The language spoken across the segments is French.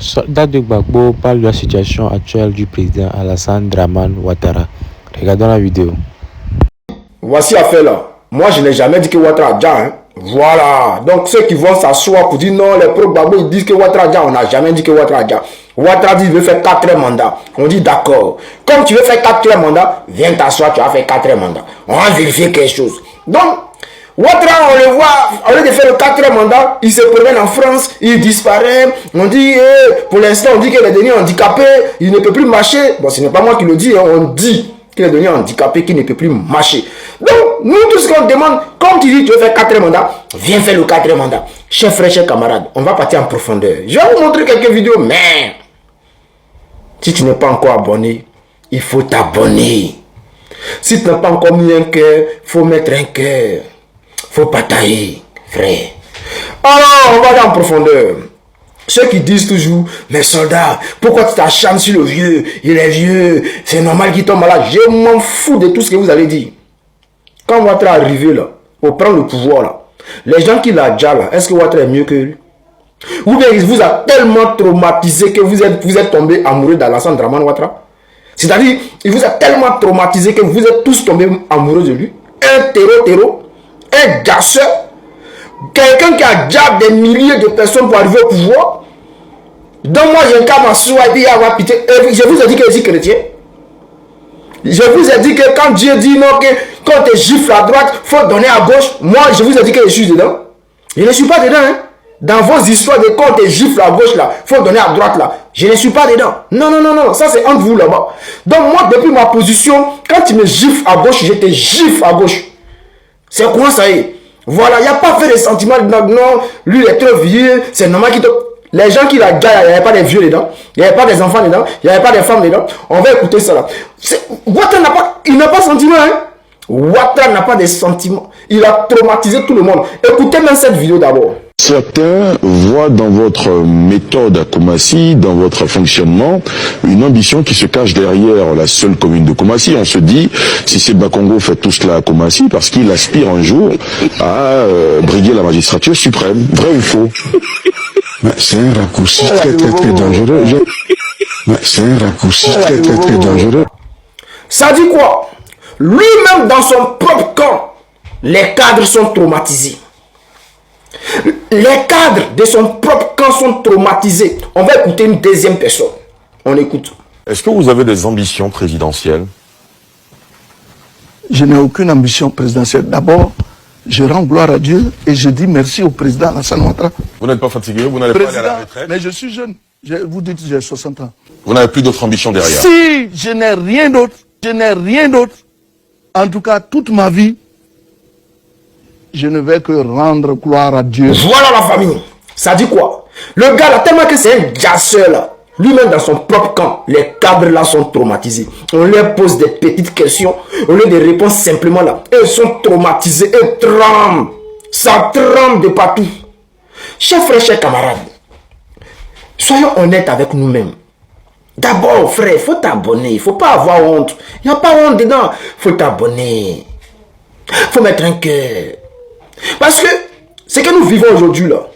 Soldat de Gbagbo parle de la situation actuelle du président Alassane Dramane Ouattara. Regardons la vidéo. Voici l'affaire là. Moi, je n'ai jamais dit que Ouattara a déjà. Hein. Voilà. Donc, ceux qui vont s'asseoir pour dire non, les pro-Gbagbo, ils disent que Ouattara a déjà. On n'a jamais dit que Ouattara a déjà. Ouattara dit qu'il veut faire 4 mandats. On dit d'accord. Comme tu veux faire 4 mandats, viens t'asseoir, tu vas faire 4 mandats. On va vérifier quelque chose. Donc, Ouattara, on le voit, au lieu de faire le 4e mandat, il se promène en France, il disparaît. On dit, pour l'instant, on dit qu'il est devenu handicapé, il ne peut plus marcher. Bon, ce n'est pas moi qui le dis, hein, on dit qu'il est devenu handicapé, qu'il ne peut plus marcher. Donc, nous, tout ce qu'on demande, comme tu dis, tu veux faire 4e mandat, viens faire le 4e mandat. Chers frères, chers camarades, on va partir en profondeur. Je vais vous montrer quelques vidéos, mais si tu n'es pas encore abonné, il faut t'abonner. Si tu n'as pas encore mis un cœur, il faut mettre un cœur. Faut pas tailler, frère. Alors, on va aller en profondeur. Ceux qui disent toujours, mes soldats, pourquoi tu t'acharnes sur le vieux? Il est vieux, c'est normal qu'il tombe malade. Je m'en fous de tout ce que vous allez dire. Quand Ouattara est arrivé là, pour prendre le pouvoir là, les gens qui l'ont déjà là, est-ce que Ouattara est mieux que lui? Ou bien il vous a tellement traumatisé que vous êtes tombé amoureux d'Alassane Dramane Ouattara? C'est-à-dire, il vous a tellement traumatisé que vous êtes tous tombés amoureux de lui? Un terreau, un gasseur, quelqu'un qui a déjà des milliers de personnes pour arriver au pouvoir. Donc moi j'ai un cas m'asseoir et puis avoir pitié. Je vous ai dit que je suis chrétien. Je vous ai dit que quand Dieu dit non, que quand tu gifles à droite, il faut donner à gauche. Moi je vous ai dit que je suis dedans. Je ne suis pas dedans. Hein. Dans vos histoires de quand tu gifles à gauche là, il faut donner à droite là. Je ne suis pas dedans. Non. Ça c'est entre vous là-bas. Donc moi depuis ma position, quand tu me gifles à gauche, je te gifle à gauche. C'est quoi ça y est? Voilà, il n'y a pas fait de sentiment. Non, lui il est trop vieux, c'est normal qu'il te... Les gens qui la gagnent, il n'y avait pas des vieux dedans, il n'y avait pas des enfants dedans, il n'y avait pas des femmes dedans. On va écouter ça là. Ouattara n'a pas, il n'a pas de sentiment, hein. Ouattara n'a pas de sentiments. Il a traumatisé tout le monde. Écoutez même cette vidéo d'abord. Certains voient dans votre méthode à Koumassi, dans votre fonctionnement, une ambition qui se cache derrière la seule commune de Koumassi. On se dit, si c'est Bakongo fait tout cela à Koumassi, parce qu'il aspire un jour à briguer la magistrature suprême. Vrai ou faux? C'est un raccourci très dangereux. C'est un raccourci très dangereux. Ça dit quoi? Lui-même dans son propre camp, les cadres sont traumatisés. Les cadres de son propre camp sont traumatisés. On va écouter une deuxième personne. On écoute. Est-ce que vous avez des ambitions présidentielles? Je n'ai aucune ambition présidentielle. D'abord, je rends gloire à Dieu et je dis merci au président Alassane Ouattara. Vous n'êtes pas fatigué? Vous n'allez pas aller à la retraite? Mais je suis jeune. Vous dites que j'ai 60 ans. Vous n'avez plus d'autres ambitions derrière? Si je n'ai rien d'autre, en tout cas toute ma vie, je ne vais que rendre gloire à Dieu. Voilà la famille. Ça dit quoi? Le gars là, tellement que c'est un gasseur là. Lui-même dans son propre camp, les cadres là sont traumatisés. On leur pose des petites questions. Au lieu de répondre simplement là. Eux sont traumatisés. Eux tremblent. Ça tremble de partout. Chers frères, chers camarades. Soyons honnêtes avec nous-mêmes. D'abord, frère, il faut t'abonner. Il ne faut pas avoir honte. Il n'y a pas honte dedans. Il faut t'abonner. Il faut mettre un cœur. Parce que ce que nous vivons aujourd'hui là,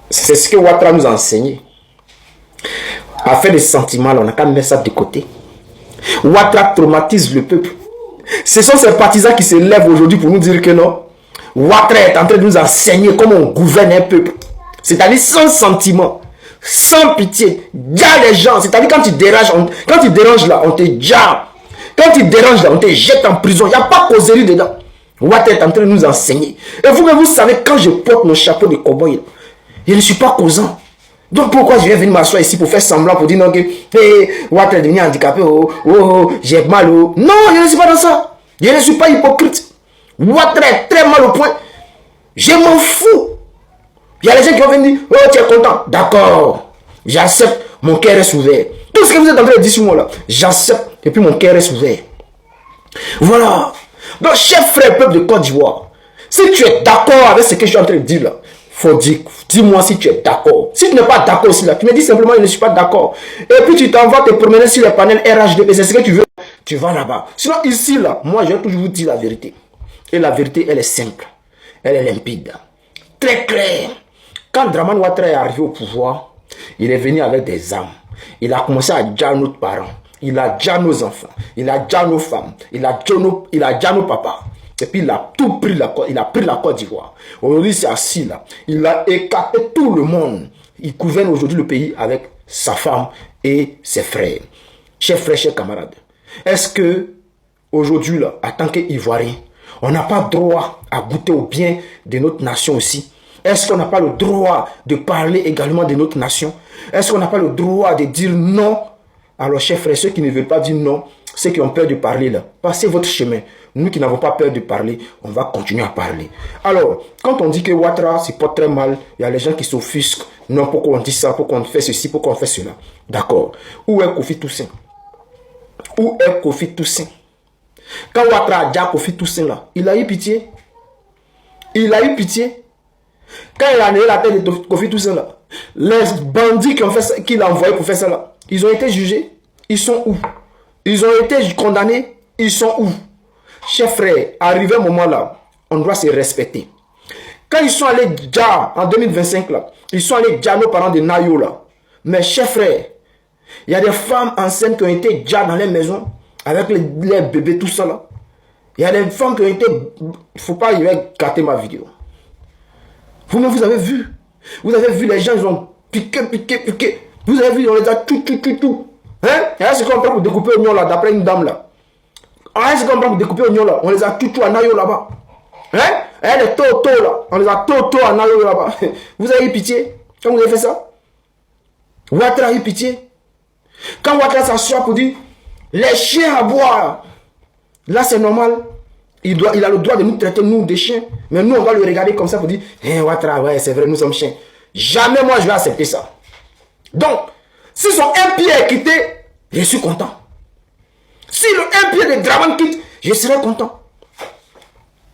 c'est ce que Ouattara nous a enseigné. À faire des sentiments, là, on n'a qu'à mettre ça de côté. Ouattara traumatise le peuple. Ce sont ces partisans qui se lèvent aujourd'hui pour nous dire que non. Ouattara est en train de nous enseigner comment on gouverne un peuple. C'est-à-dire sans sentiment, sans pitié. Garde les gens. C'est-à-dire quand tu déranges là, on te jarre. Quand tu déranges là, on te jette en prison. Il n'y a pas de causerie dedans. Ouattara est en train de nous enseigner. Et vous-même, vous savez, quand je porte mon chapeau de cow-boy, je ne suis pas causant. Donc pourquoi je vais venir m'asseoir ici pour faire semblant, pour dire non que Ouattara est devenu handicapé, j'ai mal, Non, je ne suis pas dans ça. Je ne suis pas hypocrite. Ouattara est très mal au point. Je m'en fous. Il y a les gens qui vont venir, tu es content. D'accord, j'accepte, mon cœur est ouvert. Tout ce que vous êtes en train de dire sur moi là, j'accepte, et puis mon cœur est ouvert. Voilà. Donc, chef frère peuple de Côte d'Ivoire, si tu es d'accord avec ce que je suis en train de dire là, faut dire, dis-moi si tu es d'accord. Si tu n'es pas d'accord aussi là, tu me dis simplement je ne suis pas d'accord. Et puis tu t'en vas te promener sur les panels RHDP, c'est ce que tu veux. Tu vas là-bas. Sinon ici là, moi je vais toujours vous dire la vérité. Et la vérité elle est simple. Elle est limpide. Très claire. Quand Dramane Ouattara est arrivé au pouvoir, Il est venu avec des armes. Il a commencé à dire nos parents. Il a déjà nos enfants, il a déjà nos femmes, il a déjà nos papas. Et puis il a tout pris il a pris la Côte d'Ivoire. Aujourd'hui, c'est assis là. Il a écarté tout le monde. Il gouverne aujourd'hui le pays avec sa femme et ses frères. Chers frères, chers camarades, est-ce que aujourd'hui là, en tant qu'Ivoirien, on n'a pas droit à goûter au bien de notre nation aussi? Est-ce qu'on n'a pas le droit de parler également de notre nation? Est-ce qu'on n'a pas le droit de dire non? Alors, chers frères, ceux qui ne veulent pas dire non, ceux qui ont peur de parler là, passez votre chemin. Nous qui n'avons pas peur de parler, on va continuer à parler. Alors, quand on dit que Ouattara se porte très mal, il y a les gens qui s'offusquent. Non, pourquoi on dit ça? Pourquoi on fait ceci? Pourquoi on fait cela? D'accord. Où est Kofi Toussaint? Où est Kofi Toussaint? Quand Ouattara a dit à Kofi Toussaint là, il a eu pitié. Il a eu pitié. Quand il a né la tête de Kofi Toussaint là, les bandits qu'il a envoyés pour faire ça là, ils ont été jugés. Ils sont où? Ils ont été condamnés. Ils sont où? Chers frères, arrivé un moment là, on doit se respecter. Quand ils sont allés déjà en 2025 là, ils sont allés déjà nos parents de Nayo là. Mais chers frères, il y a des femmes enceintes qui ont été déjà dans les maisons avec les bébés, tout ça là. Il y a des femmes qui ont été... Il ne faut pas y gâter ma vidéo. Vous-même, vous avez vu. Vous avez vu les gens, ils ont piqué. Vous avez vu, on les a tout. Hein? Et là, c'est qu'on prend pour découper oignon là, d'après une dame là. Ah, c'est qu'on prend pour découper oignon là. On les a tout à Nayo là-bas. Hein? Et les toto là. On les a toto à Nayo là-bas. Vous avez eu pitié quand vous avez fait ça? Ouattara a eu pitié. Quand Ouattara s'assoit pour dire les chiens à boire. Là, c'est normal. Il a le droit de nous traiter, nous, des chiens. Mais nous, on va le regarder comme ça pour dire Ouattara, ouais, c'est vrai, nous sommes chiens. Jamais moi, je vais accepter ça. Donc, si son un pied est quitté, je suis content. Si le un pied de Draman quitte, je serai content.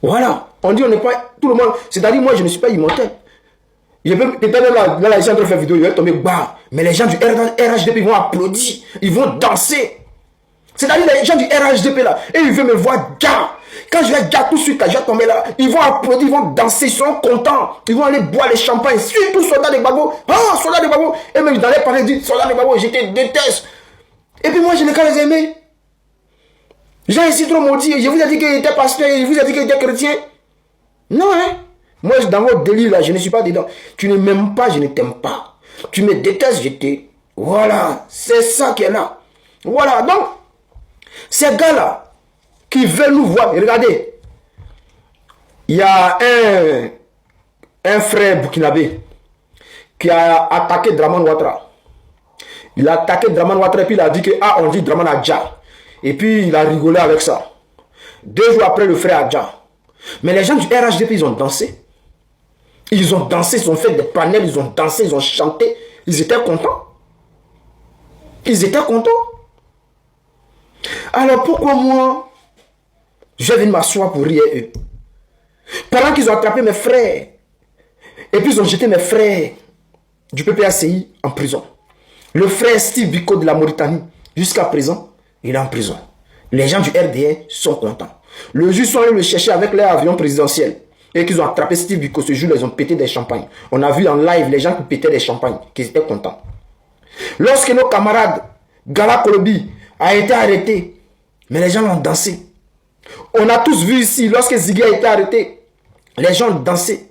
Voilà. On dit on n'est pas tout le monde. C'est-à-dire, moi, je ne suis pas immortel. Je peux peut-être là, les gens de faire vidéo, ils vont tomber bas. Mais les gens du RHDP, ils vont applaudir. Ils vont danser. C'est-à-dire, les gens du RHDP là, et ils veulent me voir déjà. Quand je vais déjà tout de suite, là, je vais tomber là, ils vont applaudir, ils vont danser, ils seront contents. Ils vont aller boire les champagnes. Surtout soldats de Gbagbo. Ah, soldats de Gbagbo. Et même dans les parler, ils disent soldats de Gbagbo, je te déteste. Et puis moi, je n'ai qu'à les aimer. Jean ici trop maudit. Je vous ai dit qu'il était pasteur, je vous ai dit qu'il était chrétien. Non, hein. Moi, dans votre délire là, je ne suis pas dedans. Tu ne m'aimes pas, je ne t'aime pas. Tu me détestes, je t'ai. Voilà. C'est ça qui est là. Voilà. Donc, ces gars-là, qui veulent nous voir. Et regardez, il y a un frère burkinabé qui a attaqué Draman Ouattara. Il a attaqué Draman Ouattara et puis il a dit que on dit Draman Adja. Et puis il a rigolé avec ça. 2 jours après, le frère Adja. Mais les gens du RHDP, ils ont dansé. Ils ont dansé, ils ont fait des panels, ils ont dansé, ils ont chanté. Ils étaient contents. Ils étaient contents. Alors pourquoi moi, je vais venir m'asseoir pour rire eux? Pendant qu'ils ont attrapé mes frères. Et puis ils ont jeté mes frères du PPACI en prison. Le frère Steve Biko de la Mauritanie, jusqu'à présent, il est en prison. Les gens du RDN sont contents. Le juge sont allés le chercher avec leur avion présidentiel. Et qu'ils ont attrapé Steve Biko. Ce jour, ils ont pété des champagnes. On a vu en live les gens qui pétaient des champagnes, qui étaient contents. Lorsque nos camarades, Gala Kolobi, a été arrêté, mais les gens ont dansé. On a tous vu ici, lorsque Ziggy a été arrêté, les gens ont dansé.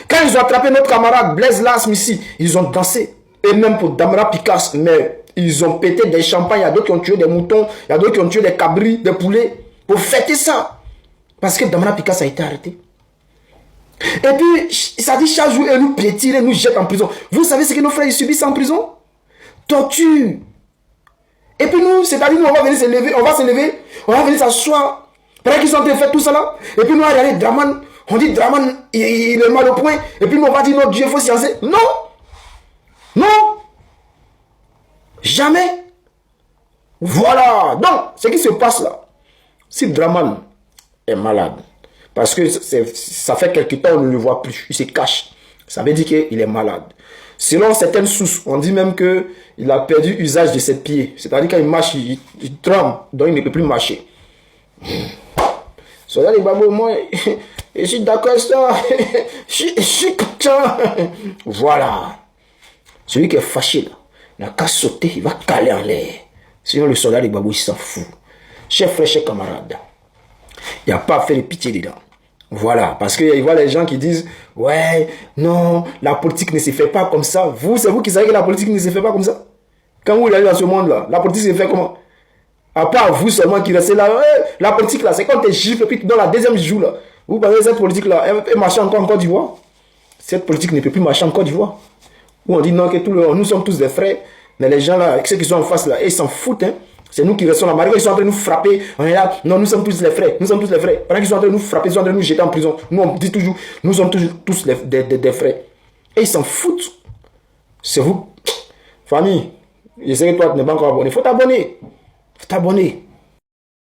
Quand ils ont attrapé notre camarade Blaise Lasme ici, ils ont dansé. Et même pour Damara Picasso, mais ils ont pété des champagnes. Il y a d'autres qui ont tué des moutons, il y a d'autres qui ont tué des cabris, des poulets, pour fêter ça. Parce que Damara Picasso a été arrêté. Et puis, ça dit chaque jour, ils nous piétinent, ils nous jettent en prison. Vous savez ce que nos frères ils subissent en prison? Torture. Et puis nous, c'est-à-dire nous, on va venir se lever, on va venir s'asseoir. Pendant qu'ils sont en train de faire tout ça là. Et puis nous, on va regarder Draman. On dit Draman, il est mal au point. Et puis nous, on va dire non, Dieu, il faut sciencer. Non. Non. Jamais. Voilà. Donc, ce qui se passe là, si Draman est malade, parce que ça fait quelque temps on ne le voit plus, il se cache. Ça veut dire qu'il est malade. Selon certaines sources, on dit même qu'il a perdu usage de ses pieds. C'est-à-dire quand il marche, il tremble, donc il ne peut plus marcher. Soldat de Gbagbo, moi, je suis d'accord avec ça. Je suis content. Voilà. Celui qui est fâché, là, il n'a qu'à sauter, il va caler en l'air. Sinon, le soldat de Gbagbo, il s'en fout. Chers frères, chers camarades, il n'y a pas à faire de pitié dedans. Voilà, parce qu'il voit les gens qui disent « Ouais, non, la politique ne se fait pas comme ça. » C'est vous qui savez que la politique ne se fait pas comme ça. Quand vous allez dans ce monde-là, la politique se fait comment? À part vous seulement qui restez là, la politique là, c'est quand tu gifles et puis dans la deuxième jour là, vous parlez de cette politique là, elle peut marcher encore en Côte d'Ivoire. Cette politique ne peut plus marcher en Côte d'Ivoire. Où on dit non, que nous sommes tous des frères, mais les gens là, ceux qui sont en face là, ils s'en foutent. Hein. C'est nous qui restons là. Malgré qu'ils sont en train de nous frapper, on est là, non, nous sommes tous les frères, nous sommes tous les frères. Pendant qu'ils sont en train de nous frapper, ils sont en train de nous jeter en prison. Nous on dit toujours, nous sommes tous des frères. Et ils s'en foutent. C'est vous. Famille, je sais que toi tu n'es pas encore abonné. Il faut t'abonner. Faut t'abonner.